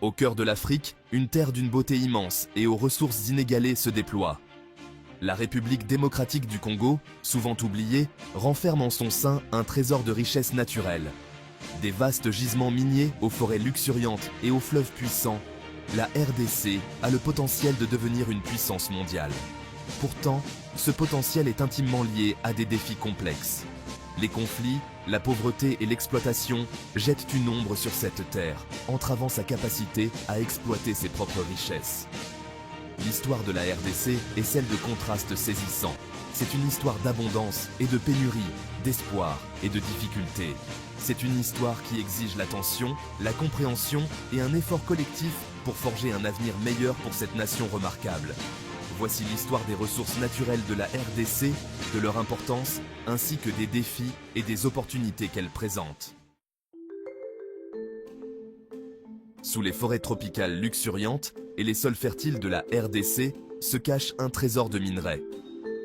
Au cœur de l'Afrique, une terre d'une beauté immense et aux ressources inégalées se déploie. La République démocratique du Congo, souvent oubliée, renferme en son sein un trésor de richesses naturelles. Des vastes gisements miniers aux forêts luxuriantes et aux fleuves puissants, la RDC a le potentiel de devenir une puissance mondiale. Pourtant, ce potentiel est intimement lié à des défis complexes. Les conflits, la pauvreté et l'exploitation jettent une ombre sur cette terre, entravant sa capacité à exploiter ses propres richesses. L'histoire de la RDC est celle de contrastes saisissants. C'est une histoire d'abondance et de pénurie, d'espoir et de difficultés. C'est une histoire qui exige l'attention, la compréhension et un effort collectif pour forger un avenir meilleur pour cette nation remarquable. Voici l'histoire des ressources naturelles de la RDC, de leur importance, ainsi que des défis et des opportunités qu'elles présentent. Sous les forêts tropicales luxuriantes et les sols fertiles de la RDC se cache un trésor de minerais.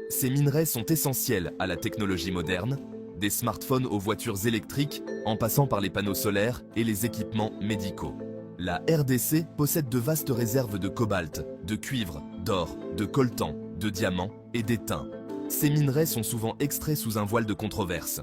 Ces minerais sont essentiels à la technologie moderne, des smartphones aux voitures électriques, en passant par les panneaux solaires et les équipements médicaux. La RDC possède de vastes réserves de cobalt, de cuivre, d'or, de coltan, de diamants et d'étain. Ces minerais sont souvent extraits sous un voile de controverse.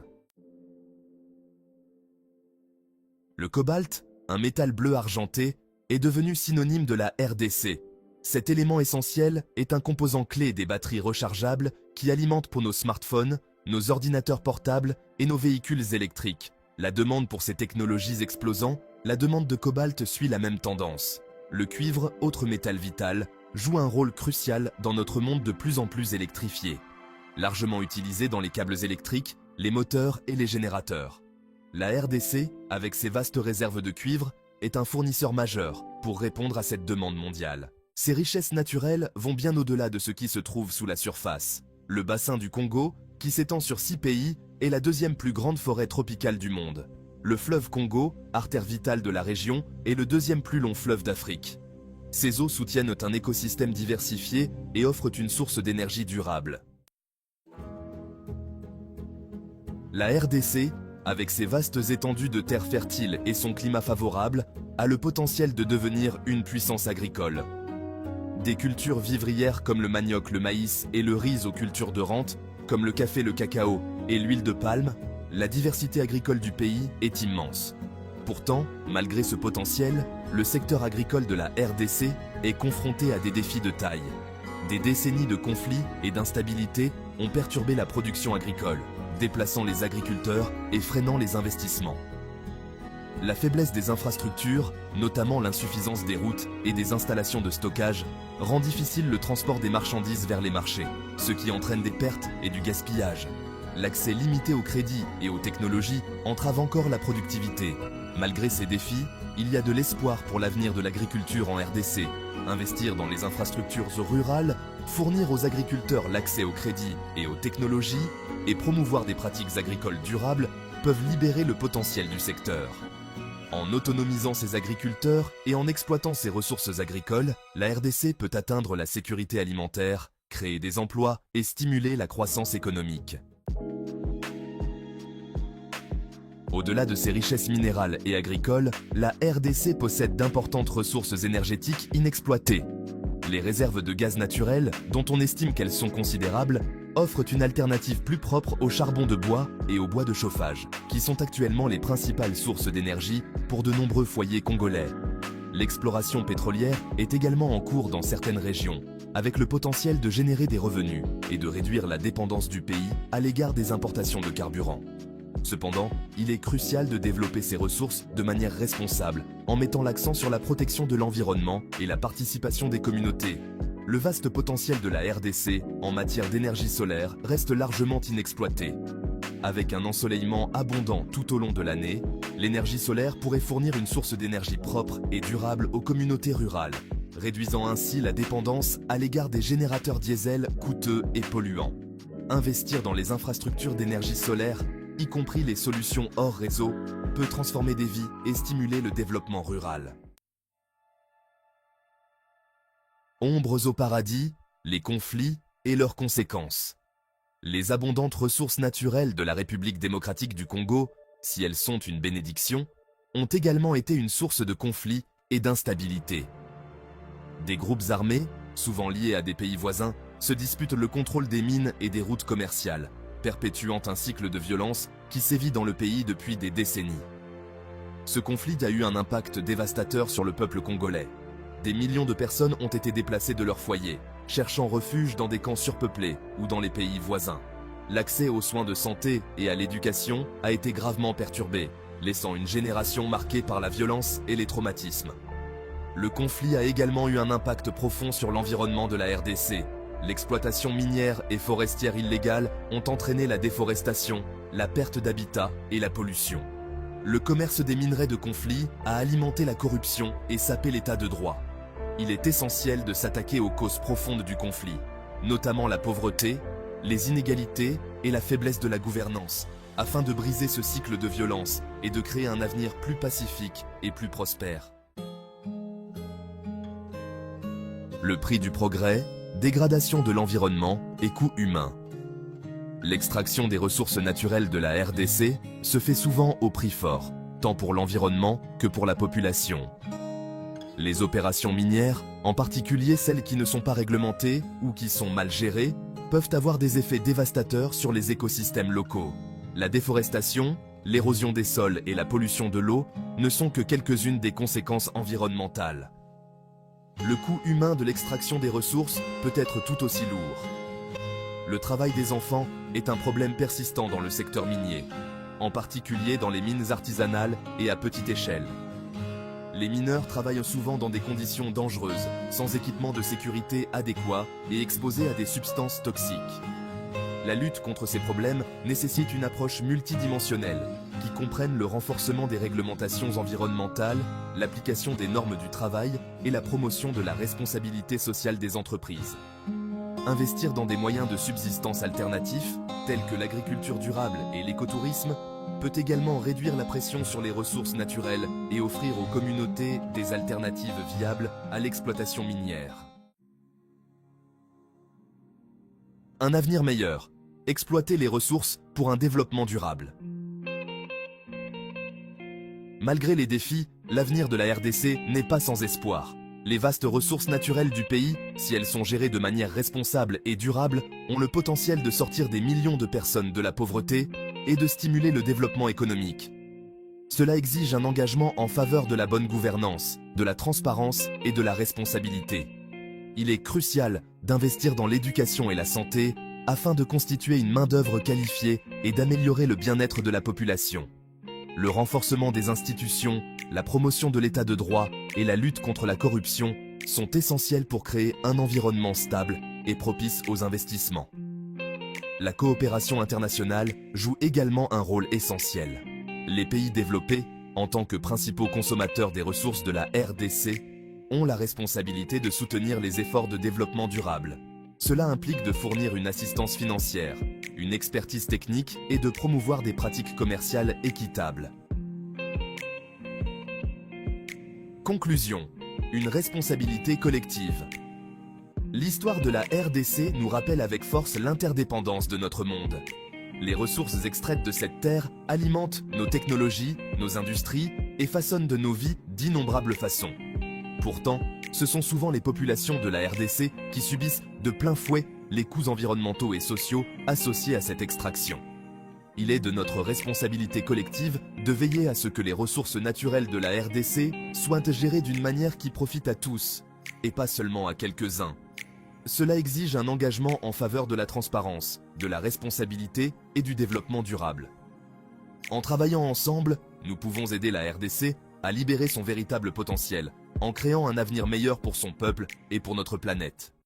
Le cobalt, un métal bleu argenté, est devenu synonyme de la RDC. Cet élément essentiel est un composant clé des batteries rechargeables qui alimentent pour nos smartphones, nos ordinateurs portables et nos véhicules électriques. La demande pour ces technologies explosant, la demande de cobalt suit la même tendance. Le cuivre, autre métal vital, joue un rôle crucial dans notre monde de plus en plus électrifié. Largement utilisé dans les câbles électriques, les moteurs et les générateurs. La RDC, avec ses vastes réserves de cuivre, est un fournisseur majeur pour répondre à cette demande mondiale. Ces richesses naturelles vont bien au-delà de ce qui se trouve sous la surface. Le bassin du Congo, qui s'étend sur 6 pays, est la deuxième plus grande forêt tropicale du monde. Le fleuve Congo, artère vitale de la région, est le deuxième plus long fleuve d'Afrique. Ces eaux soutiennent un écosystème diversifié et offrent une source d'énergie durable. La RDC, avec ses vastes étendues de terres fertiles et son climat favorable, a le potentiel de devenir une puissance agricole. Des cultures vivrières comme le manioc, le maïs et le riz aux cultures de rente, comme le café, le cacao et l'huile de palme, la diversité agricole du pays est immense. Pourtant, malgré ce potentiel, le secteur agricole de la RDC est confronté à des défis de taille. Des décennies de conflits et d'instabilité ont perturbé la production agricole, déplaçant les agriculteurs et freinant les investissements. La faiblesse des infrastructures, notamment l'insuffisance des routes et des installations de stockage, rend difficile le transport des marchandises vers les marchés, ce qui entraîne des pertes et du gaspillage. L'accès limité au crédit et aux technologies entrave encore la productivité. Malgré ces défis, il y a de l'espoir pour l'avenir de l'agriculture en RDC. Investir dans les infrastructures rurales, fournir aux agriculteurs l'accès au crédit et aux technologies, et promouvoir des pratiques agricoles durables peuvent libérer le potentiel du secteur. En autonomisant ses agriculteurs et en exploitant ses ressources agricoles, la RDC peut atteindre la sécurité alimentaire, créer des emplois et stimuler la croissance économique. Au-delà de ses richesses minérales et agricoles, la RDC possède d'importantes ressources énergétiques inexploitées. Les réserves de gaz naturel, dont on estime qu'elles sont considérables, offrent une alternative plus propre au charbon de bois et au bois de chauffage, qui sont actuellement les principales sources d'énergie pour de nombreux foyers congolais. L'exploration pétrolière est également en cours dans certaines régions, avec le potentiel de générer des revenus et de réduire la dépendance du pays à l'égard des importations de carburant. Cependant, il est crucial de développer ces ressources de manière responsable, en mettant l'accent sur la protection de l'environnement et la participation des communautés. Le vaste potentiel de la RDC en matière d'énergie solaire reste largement inexploité. Avec un ensoleillement abondant tout au long de l'année, l'énergie solaire pourrait fournir une source d'énergie propre et durable aux communautés rurales, réduisant ainsi la dépendance à l'égard des générateurs diesel coûteux et polluants. Investir dans les infrastructures d'énergie solaire, y compris les solutions hors réseau, peut transformer des vies et stimuler le développement rural. Ombres au paradis, les conflits et leurs conséquences. Les abondantes ressources naturelles de la République démocratique du Congo, si elles sont une bénédiction, ont également été une source de conflits et d'instabilité. Des groupes armés, souvent liés à des pays voisins, se disputent le contrôle des mines et des routes commerciales, perpétuant un cycle de violence qui sévit dans le pays depuis des décennies. Ce conflit a eu un impact dévastateur sur le peuple congolais. Des millions de personnes ont été déplacées de leur foyer, cherchant refuge dans des camps surpeuplés ou dans les pays voisins. L'accès aux soins de santé et à l'éducation a été gravement perturbé, laissant une génération marquée par la violence et les traumatismes. Le conflit a également eu un impact profond sur l'environnement de la RDC. L'exploitation minière et forestière illégale ont entraîné la déforestation, la perte d'habitat et la pollution. Le commerce des minerais de conflit a alimenté la corruption et sapé l'état de droit. Il est essentiel de s'attaquer aux causes profondes du conflit, notamment la pauvreté, les inégalités et la faiblesse de la gouvernance, afin de briser ce cycle de violence et de créer un avenir plus pacifique et plus prospère. Le prix du progrès, dégradation de l'environnement et coût humain. L'extraction des ressources naturelles de la RDC se fait souvent au prix fort, tant pour l'environnement que pour la population. Les opérations minières, en particulier celles qui ne sont pas réglementées ou qui sont mal gérées, peuvent avoir des effets dévastateurs sur les écosystèmes locaux. La déforestation, l'érosion des sols et la pollution de l'eau ne sont que quelques-unes des conséquences environnementales. Le coût humain de l'extraction des ressources peut être tout aussi lourd. Le travail des enfants est un problème persistant dans le secteur minier, en particulier dans les mines artisanales et à petite échelle. Les mineurs travaillent souvent dans des conditions dangereuses, sans équipement de sécurité adéquat et exposés à des substances toxiques. La lutte contre ces problèmes nécessite une approche multidimensionnelle qui comprenne le renforcement des réglementations environnementales, l'application des normes du travail et la promotion de la responsabilité sociale des entreprises. Investir dans des moyens de subsistance alternatifs, tels que l'agriculture durable et l'écotourisme, peut également réduire la pression sur les ressources naturelles et offrir aux communautés des alternatives viables à l'exploitation minière. Un avenir meilleur. Exploiter les ressources pour un développement durable. Malgré les défis, l'avenir de la RDC n'est pas sans espoir. Les vastes ressources naturelles du pays, si elles sont gérées de manière responsable et durable, ont le potentiel de sortir des millions de personnes de la pauvreté et de stimuler le développement économique. Cela exige un engagement en faveur de la bonne gouvernance, de la transparence et de la responsabilité. Il est crucial d'investir dans l'éducation et la santé afin de constituer une main-d'œuvre qualifiée et d'améliorer le bien-être de la population. Le renforcement des institutions, la promotion de l'état de droit et la lutte contre la corruption sont essentiels pour créer un environnement stable et propice aux investissements. La coopération internationale joue également un rôle essentiel. Les pays développés, en tant que principaux consommateurs des ressources de la RDC, ont la responsabilité de soutenir les efforts de développement durable. Cela implique de fournir une assistance financière, une expertise technique et de promouvoir des pratiques commerciales équitables. Conclusion. Une responsabilité collective. L'histoire de la RDC nous rappelle avec force l'interdépendance de notre monde. Les ressources extraites de cette terre alimentent nos technologies, nos industries et façonnent de nos vies d'innombrables façons. Pourtant, ce sont souvent les populations de la RDC qui subissent de plein fouet les coûts environnementaux et sociaux associés à cette extraction. Il est de notre responsabilité collective de veiller à ce que les ressources naturelles de la RDC soient gérées d'une manière qui profite à tous, et pas seulement à quelques-uns. Cela exige un engagement en faveur de la transparence, de la responsabilité et du développement durable. En travaillant ensemble, nous pouvons aider la RDC à libérer son véritable potentiel, en créant un avenir meilleur pour son peuple et pour notre planète.